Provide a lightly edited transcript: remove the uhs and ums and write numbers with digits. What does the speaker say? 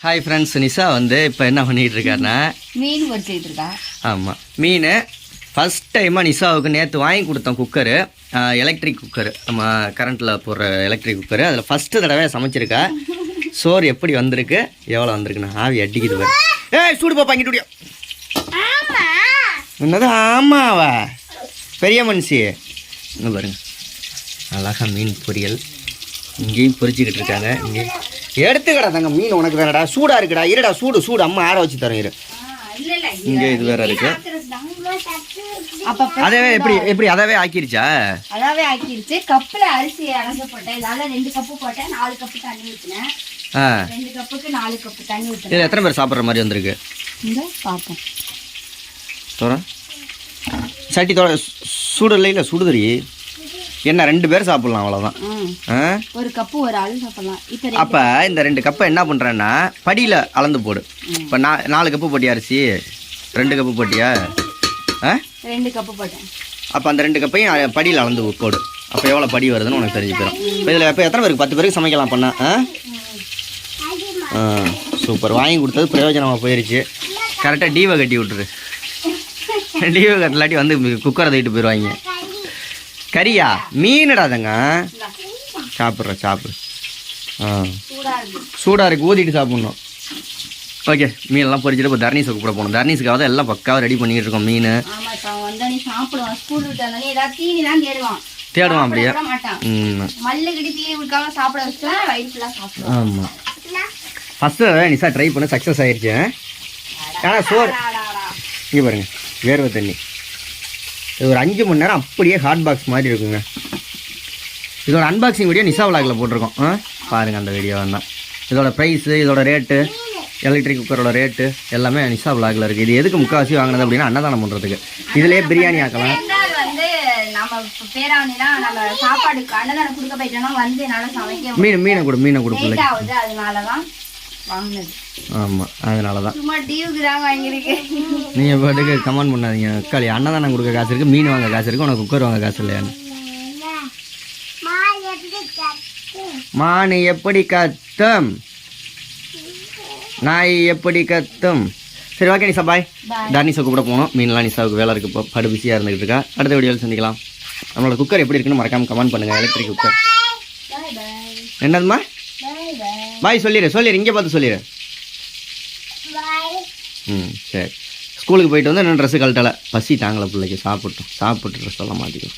Hi friends, Nisha வந்து இப்போ என்ன பண்ணிகிட்டு இருக்காருன்னா மீன் பொரிச்சிட்டு இருக்கா. ஆமாம், மீன் ஃபஸ்ட் டைமாக நிஷாவுக்கு நேற்று வாங்கி கொடுத்தோம் குக்கரு, எலக்ட்ரிக் குக்கரு, நம்ம கரண்ட்டில் போடுற எலக்ட்ரிக் குக்கரு. அதில் ஃபஸ்ட்டு தடவை சமைச்சிருக்கா. சோறு எப்படி வந்திருக்கு, எவ்வளோ வந்திருக்குண்ணா ஆவி அடிக்குது பாரு. ஏய் சூடு பாப்பா இங்கிட்டு முடியும் என்னது? ஆமாவா பெரிய மனுஷி இங்கே பாருங்க, அழகா மீன் பொரியல். இங்கேயும் பொரிச்சிக்கிட்டு இருக்காங்க. இங்கேயும் எடுத்துக்கடா தங்க மீன் உனக்கு வேணடா, சூடாக இருக்குடா. இருடா சூடு சூடு அம்மா ஆற வச்சு தரேன் இரு. இங்கே இது வேற இருக்கு. அதவே எப்படி அதவே ஆக்கிருச்சா? அதாவே ஆக்கிருச்சு. கப்புல அரிசி அலங்க போட்டேன். இதால 2 கப்பு போட்டேன், 4 கப்பு தண்ணி ஊற்றினேன். 2 கப்புக்கு 4 கப்பு தண்ணி ஊற்றினேன். இது எத்தனை பேர் சாப்பிட்ற மாதிரி வந்திருக்கு? இந்த பார்ப்போம். சட்டி சூடு இல்லை சுடுதறி என்ன 2 பேர் சாப்பிடலாம், அவ்வளோதான். ஒரு கப்பு ஒரு ஆள் சாப்பிடலாம். அப்போ இந்த 2 கப்பை என்ன பண்ணுறேன்னா படியில் அளந்து போடு. இப்போ 4 கப்பு போட்டியா அரிசி, 2 கப்பு போட்டியா? 2 கப்பு போட்டேன். அப்போ அந்த 2 கப்பையும் படியில் அளந்து போடு. அப்போ எவ்வளோ படி வருதுன்னு உனக்கு தெரிஞ்சு போயிடும். இப்போ இதில் இப்போ எத்தனை பேருக்கு? 10 பேருக்கு சமைக்கலாம் பண்ண. சூப்பர், வாங்கி கொடுத்தது பிரயோஜனமாக போயிடுச்சு. கரெக்டாக டீவை கட்டி விட்டுரு. டீவை கட்டலாட்டி வந்து குக்கரை தூக்கிட்டு போயிடுவாங்க. கரியா மீனடாதங்க சாப்பிட்றேன் சாப்பிடு. சூடாக இருக்குது, ஊதிட்டு சாப்பிட்ணும். ஓகே, மீனெல்லாம் பொரிச்சிட்டு இப்போ தர்னீஸுக்கு கூட போகணும். தர்னீஸுக்காக தான் எல்லாம் பக்காவாக ரெடி பண்ணிக்கிட்டு இருக்கோம். மீன் தேடுவான் அப்படியே. ஆமாம், ஃபஸ்ட்டு நிஷா ட்ரை பண்ண சக்ஸஸ் ஆயிடுச்சு. ஆனால் சோறு இங்கே பாருங்கள், வேர்வை தண்ணி. இது ஒரு 5 மணி நேரம் அப்படியே ஹாட் பாக்ஸ் மாதிரி இருக்குங்க. இதோட அன்பாக்சிங் வீடியோ நிஷா விலாகில் போட்டிருக்கோம், பாருங்கள் அந்த வீடியோ தான். இதோட ப்ரைஸு, இதோட ரேட்டு, எலக்ட்ரிக் குக்கரோட ரேட்டு எல்லாமே நிஷா விலாகில் இருக்குது. இது எதுக்கு முக்கால்வாசி வாங்கினது அப்படின்னா அன்னதானம் பண்ணுறதுக்கு. இதிலே பிரியாணி ஆக்கலாம். மீனை கொடு பிள்ளை. ஆமாம், அதனால தான் நீங்கள் பாட்டுக்கு கமெண்ட் பண்ணாதீங்க. களி அன்னதானம் கொடுக்க காசு இருக்குது, மீன் வாங்க காசு இருக்குது, உனக்கு குக்கர் வாங்க காசு இல்லையான்னு. மான் எப்படி கத்தும், நாய் எப்படி கத்தும். சரி ஓகே நிஷா, பாய். தர்னீஸுக்கு கூட போகணும். மீன்லாம் நிஷாவுக்கு வேலை இருக்குது, இப்போ படு பிஸியாக இருந்துகிட்டு இருக்கா. அடுத்த வீடியோவில் சந்திக்கலாம். நம்மளோட குக்கர் எப்படி இருக்குன்னு மறக்காமல் கமெண்ட் பண்ணுங்கள். எலக்ட்ரிக் குக்கர் என்னதுமா? பாய் சொல்லிடு, இங்கே பார்த்து சொல்லிடு. சரி, ஸ்கூலுக்கு போயிட்டு வந்து இன்னும் ட்ரெஸ்ஸு கழட்டலை. பசி தாங்கலை பிள்ளைக்கு. சாப்பிட்டு ட்ரெஸ் எல்லாம் மாற்றிக்கும்.